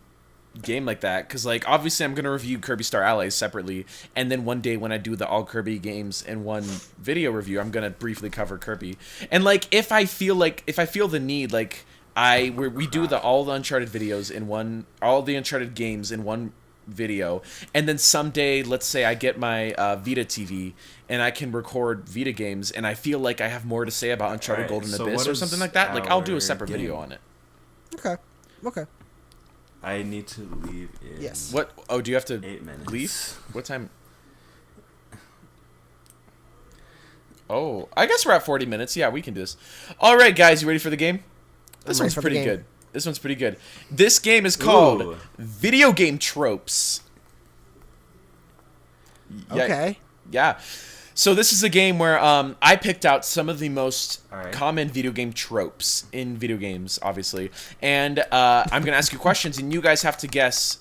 game like that because like obviously I'm gonna review Kirby Star Allies separately, and then one day when I do the all Kirby games in one video review, I'm gonna briefly cover Kirby. And like if I feel the need, like we do all the Uncharted videos in one, all the Uncharted games in one video, and then someday, let's say I get my Vita TV and I can record Vita games, and I feel like I have more to say about Uncharted Alright, Golden so Abyss what or is something like that. Like I'll do our a separate game? video on it. Okay. I need to leave in Yes. What? Oh, do you have to 8 minutes. leave? What time? Oh, I guess we're at 40 minutes. Yeah, we can do this. All right, guys, you ready for the game? This I'm ready one's for the pretty game. good. This one's pretty good. This game is called Ooh. Video Game Tropes. Yeah, Okay. Yeah. So this is a game where I picked out some of the most Alright. common video game tropes in video games, obviously. And I'm going to ask you questions, and you guys have to guess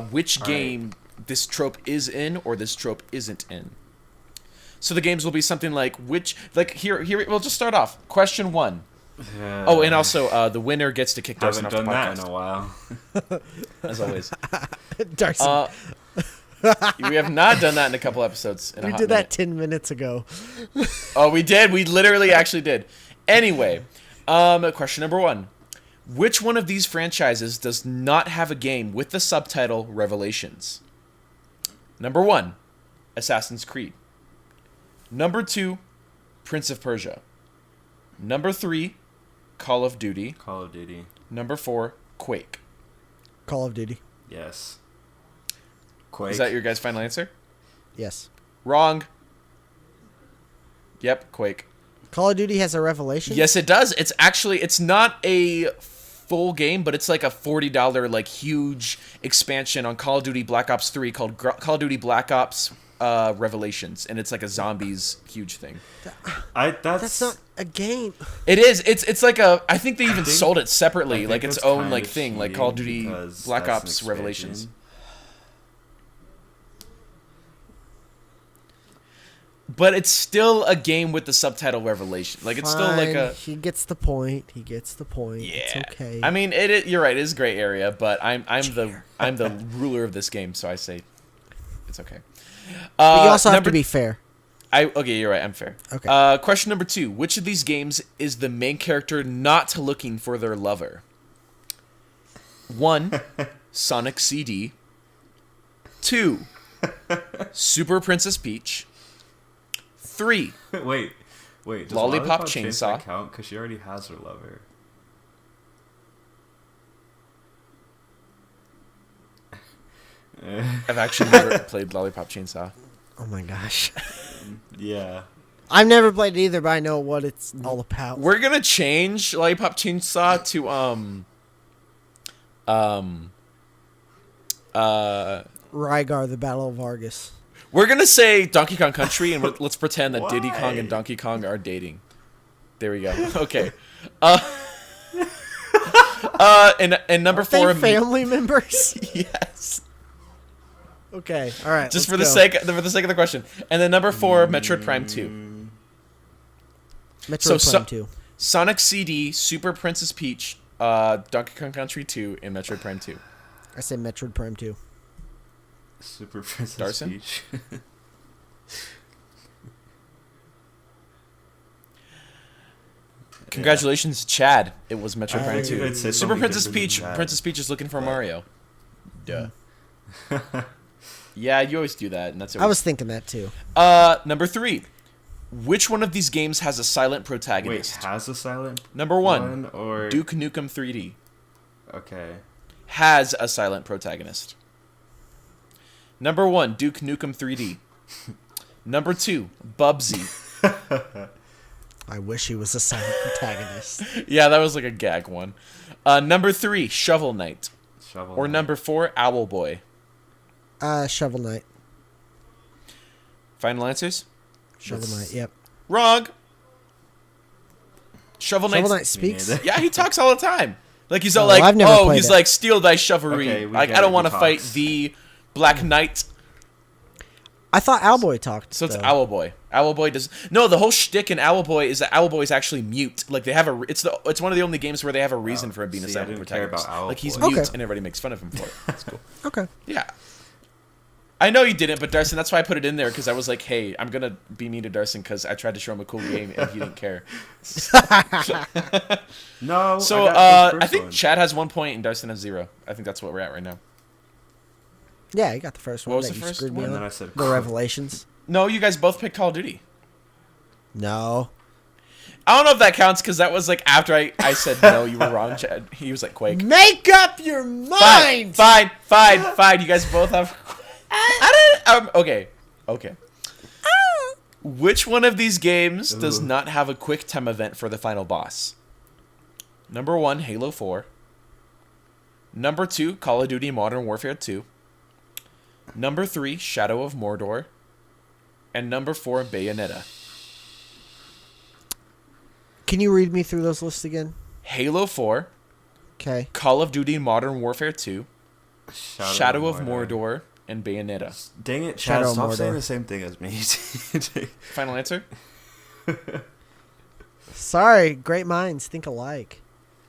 which game this trope is in or this trope isn't in. So the games will be something like here we'll just start off. Question 1. Oh, and also the winner gets to kick Darcen Haven't off the done that podcast, in a while. as always. Darcen. We have not done that in a couple episodes. In a we hot did minute. that 10 minutes ago. Oh, we did. We literally actually did. Anyway, question number 1. Which one of these franchises does not have a game with the subtitle Revelations? Number 1, Assassin's Creed. Number 2, Prince of Persia. Number 3, Call of Duty. Call of Duty. Number 4, Quake. Call of Duty. Yes. Quake. Is that your guys' final answer? Yes. Wrong. Yep, Quake. Call of Duty has a Revelation? Yes, it does. It's not a full game, but it's like a $40 like huge expansion on Call of Duty Black Ops 3 called Call of Duty Black Ops Revelations, and it's like a zombies huge thing. That's not a game. It is. It's like a. I think they even think- sold it I separately, think like its that's own kind like of thing, like Call of cheating Duty because Black that's an Ops expansion. Revelations. But it's still a game with the subtitle Revelation. Like it's still like Fine. a. He gets the point. Yeah. It's okay. I mean, you're right. It is a gray area, but I'm the ruler of this game, so I say it's okay. But you also have to be fair. Okay, you're right. I'm fair. Okay. Question number 2. Which of these games is the main character not looking for their lover? 1, Sonic CD. 2, Super Princess Peach. 3, Wait. Does Lollipop Chainsaw Chainsaw count? Because she already has her lover. I've actually never played Lollipop Chainsaw. Oh my gosh. Yeah. I've never played it either, but I know what it's all about. We're gonna change Lollipop Chainsaw to Rygar, the Battle of Argus. we're gonna say Donkey Kong Country, and let's pretend that Diddy Kong Why? and Donkey Kong are dating. There we go. Okay. And number 4. They family members? Yes. Okay, all right. Just let's for the go. sake of the question. And then number 4, Metroid Prime 2. Metroid so- Prime 2. Sonic CD, Super Princess Peach, Donkey Kong Country 2, and Metroid Prime 2. I say Metroid Prime 2. Super Princess Darcen? Peach. Congratulations, Chad. It was Metroid Prime I figured 2. I'd say Super something Princess different Peach. than Chad. Princess Peach is looking for Mario. Duh. Yeah, you always do that, and that's I always... was thinking that too. Number 3. Which one of these games has a silent Wait, protagonist? has a silent Number 1, or Duke Nukem 3D. Okay. Has a silent protagonist. Number 1, Duke Nukem 3D. Number 2, Bubsy. I wish he was a silent protagonist. Yeah, that was like a gag one. Number 3, Shovel Knight. Shovel Or Knight. number 4, Owl Boy. Shovel Knight. Final answers? Shovel Knight, yep. Wrong. Shovel Shovel Knight. Knight speaks? neither. Yeah, he talks all the time. Like he's all Oh, like, I've never played he's it. like, steal thy chivalry. Okay, we like, get I don't it, want to he fight talks. the Black Knight. I thought Owlboy talked. So it's though. Owl Boy. Owl Boy does no. The whole shtick in Owl Boy is that Owl Boy is actually mute. Like they have a. It's one of the only games where they have a reason for him being a see, I silent didn't care protagonist. about Owl Like he's Boy. mute Okay. and everybody makes fun of him for it. That's cool. Okay. Yeah. I know you didn't, but Darcen, that's why I put it in there because I was like, hey, I'm gonna be mean to Darcen because I tried to show him a cool game and he didn't care. No. So I got the I first think one. Chad has 1 point and Darcen has 0. I think that's what we're at right now. Yeah, you got the first one. What was that the you first screwed me one? And on. then I said The Revelations. No, you guys both picked Call of Duty. No. I don't know if that counts because that was like after I said no, you were wrong, Chad. He was like Quake. Make up your mind. Fine. You guys both have. Okay. Which one of these games does not have a quick time event for the final boss? Number 1, Halo 4. Number 2, Call of Duty Modern Warfare 2. Number 3, Shadow of Mordor. And number 4, Bayonetta. Can you read me through those lists again? Halo 4. Okay. Call of Duty Modern Warfare 2. Shadow of Mordor. And Bayonetta. Dang it, Chad, stop Mordor. saying the same thing as me. Final answer? Sorry, great minds think alike.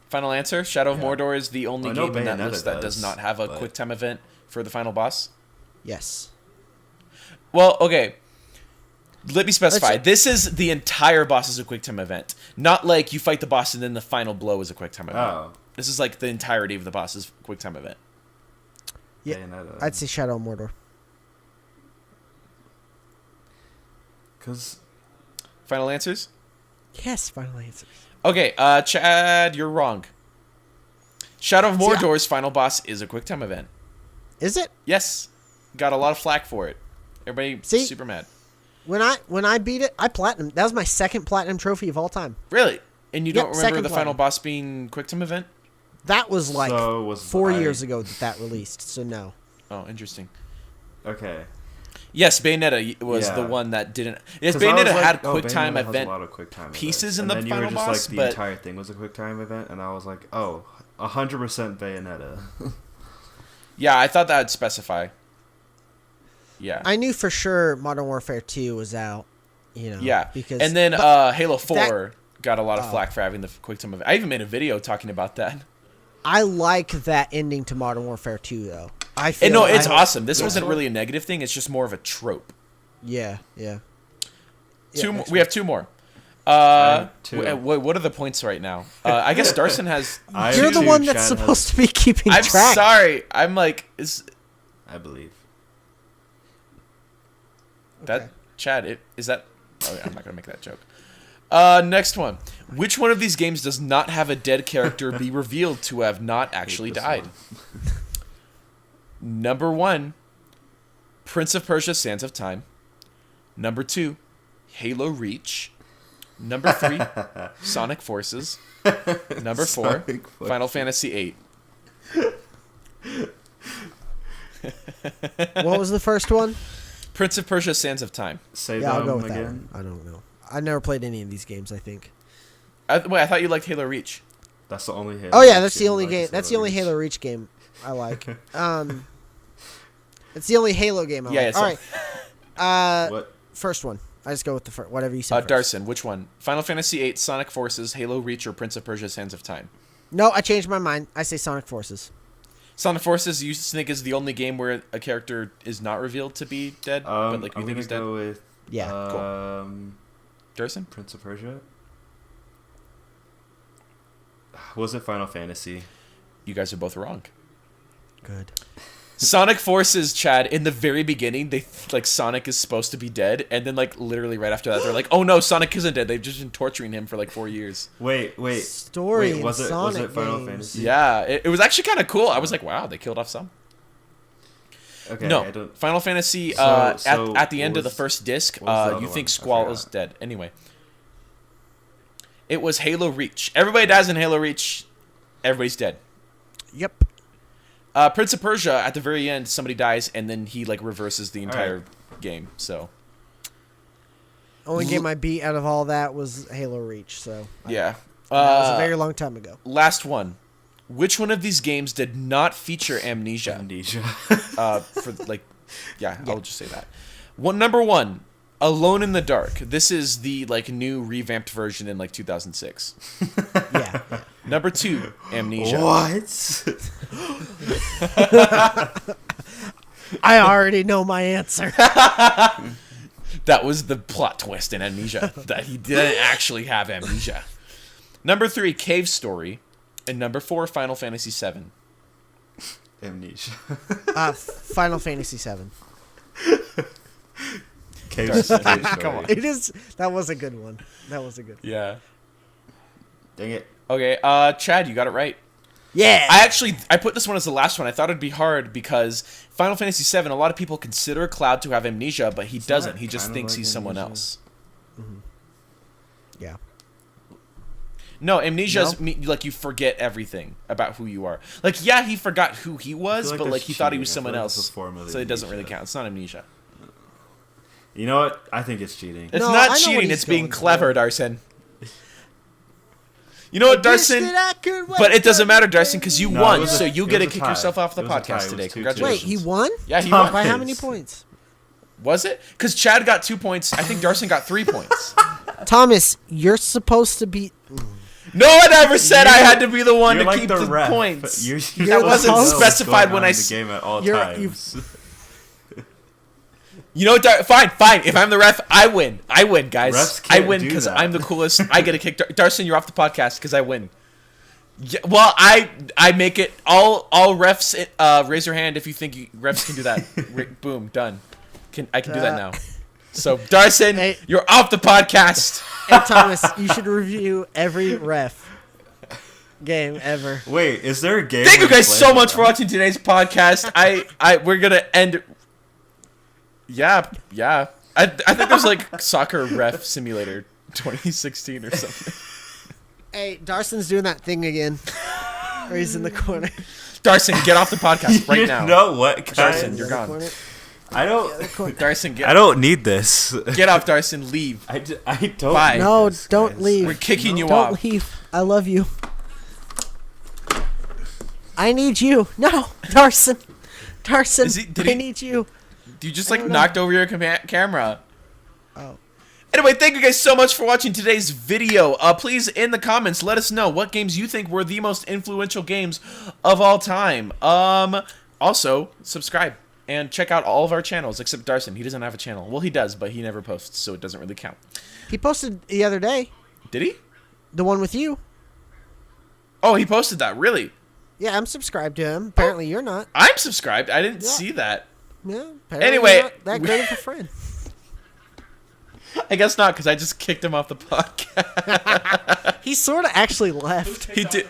Final answer? Shadow of Mordor is the only game in that Bayonetta list that does not have a quick time event for the final boss? Yes. Well, okay. Let me specify. This is the entire boss is a quick time event. Not like you fight the boss and then the final blow is a quick time event. Oh. This is like the entirety of the boss's quick time event. Yeah, Bayonetta. I'd say Shadow of Mordor. Because... Final answers? Yes, final answers. Okay, Chad, you're wrong. Shadow of Mordor's final boss is a quick time event. Is it? Yes. Got a lot of flack for it. Everybody super mad. When I beat it, I platinum. That was my second platinum trophy of all time. Really? And you don't remember second the final boss being quick time event? That was like So 4 years ago that released, so no. Oh, interesting. Okay. Yes, Bayonetta was the one that didn't. Yes, 'Cause I Bayonetta was like, had oh, quick time Bayonetta has event a lot of quick time pieces events. in the and then final you were just boss, like, the but entire thing was a quick time event, and I was like, oh, 100% Bayonetta. yeah, I thought that would specify. Yeah. I knew for sure Modern Warfare 2 was out, you know. Yeah, Because and then Halo 4 got a lot of flack for having the quick time event. I even made a video talking about that. I like that ending to Modern Warfare 2 though. And no, it's awesome. This wasn't really a negative thing. It's just more of a trope. Yeah. We have two more. Two. What are the points right now? I guess Darcen has. You're the one that's supposed to be keeping I'm track. sorry. I'm like, I believe. that Chad? Is that? Oh, I'm not gonna make that joke. Next one. Which one of these games does not have a dead character be revealed to have not actually died? Number 1, Prince of Persia: Sands of Time. Number 2, Halo Reach. Number 3, Sonic Forces. Number 4, Final Fantasy VIII. What was the first one? Prince of Persia: Sands of Time. Say Yeah, I'll go them with that again. one. I don't know. I never played any of these games, I think. Wait, I thought you liked Halo Reach. That's the only Halo. Oh yeah, that's Reach the only I like game. is That's the only Reach. Halo Reach game I like. It's the only Halo game I like. Yeah, All right. What? First one. I just go with the first. Whatever you said. first. Darcen, which one? Final Fantasy VIII, Sonic Forces, Halo Reach, or Prince of Persia: Sands of Time? No, I changed my mind. I say Sonic Forces. Sonic Forces, you think is the only game where a character is not revealed to be dead, but like you I'm think gonna he's dead? go with Yeah. Darcen? Prince of Persia. Was it Final Fantasy? You guys are both wrong. Good. Sonic Forces, Chad, in the very beginning, they like Sonic is supposed to be dead, and then like literally right after that, they're like, "Oh no, Sonic isn't dead. They've just been torturing him for like 4 years." Wait. Story Wait, was in it Sonic Final games. Fantasy? Yeah, it was actually kind of cool. I was like, "Wow, they killed off some." Okay. No, I don't... Final Fantasy. So at the end of the what was- first disc, what was the other you think one? I Squall is forgot. dead. Anyway, it was Halo Reach. Everybody dies in Halo Reach. Everybody's dead. Yep. Prince of Persia, at the very end, somebody dies, and then he like reverses the entire game. So Only game I beat out of all that was Halo Reach. So yeah, that was a very long time ago. last one. Which one of these games did not feature amnesia? Amnesia. For like, yeah, I'll just say that. Number 1, Alone in the Dark. This is the like new revamped version in like 2006. Yeah. Number 2, Amnesia. What? I already know my answer. That was the plot twist in Amnesia, that he didn't actually have amnesia. Number 3, Cave Story. And number 4, Final Fantasy VII. Amnesia. Final Fantasy VII. Cave Story. Come on. It is. That was a good one. Yeah. Dang it. Okay, Chad, you got it right. Yeah. I put this one as the last one. I thought it'd be hard because Final Fantasy VII, a lot of people consider Cloud to have amnesia, but he doesn't. He just thinks he's someone else. Mm-hmm. Yeah. No, amnesia is like you forget everything about who you are. Like, yeah, he forgot who he was, but like he thought he was someone else, so it doesn't really count. It's not amnesia. You know what? I think it's cheating. It's No, I not know what cheating. he's It's being going clever, Darcen. You know what, Darcen? But it doesn't matter, Darcen, because you No, won, it was so a- you it get to was a kick tie. yourself off the It was a tie. podcast It was today. 2-2. Congratulations. Wait, he won? Yeah, he Thomas. won. By how many points? Was it? Because Chad got 2 points. I think Darcen got 3 points. Thomas, you're supposed to be. No one ever said I had to be the one You're to like keep the the ref. points. You're That wasn't host. specified when I the game at all You're- times. You know what? Fine. If I'm the ref, I win. I win, guys. Refs I can't win do because that. I'm the coolest. I get to kick Darcen. You're off the podcast because I win. Yeah, well, I make it all refs. Raise your hand if you think refs can do that. Boom, done. I can do that now. So Darcen, Hey. you're off the podcast. Hey, Thomas, you should review every ref game ever. Wait, is there a game? Thank you where guys play so with much for them? watching today's podcast. We're gonna end. Yeah. I think there's like Soccer Ref Simulator 2016 or something. Hey, Darcen's doing that thing again. Where he's in the corner. Darcen, get off the podcast right You now. know what, guys? Darcen, you're gone. I don't. Darcen, I don't need this. get off, Darcen. Leave. I don't. Bye. need No, this, don't guys. leave. We're kicking you Don't off. leave. I love you. I need you. No, Darcen. Darcen, I need you. You just I like don't know. knocked over your camera. Oh. Anyway, thank you guys so much for watching today's video. Please, in the comments, let us know what games you think were the most influential games of all time. Also, subscribe and check out all of our channels, except Darcen. He doesn't have a channel. Well, he does, but he never posts, so it doesn't really count. He posted the other day. Did he? The one with you. Oh, he posted that. Really? Yeah, I'm subscribed to him. Apparently you're not. I'm subscribed. I didn't Yeah. see that. Yeah. Apparently Anyway, you're not that great of a friend. I guess not, because I just kicked him off the podcast. He sort of actually left. He did.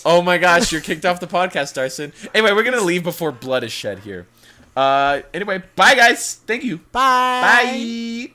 Oh my gosh, you're kicked off the podcast, Darcen. Anyway, we're gonna leave before blood is shed here. Anyway, bye guys. Thank you. Bye. Bye.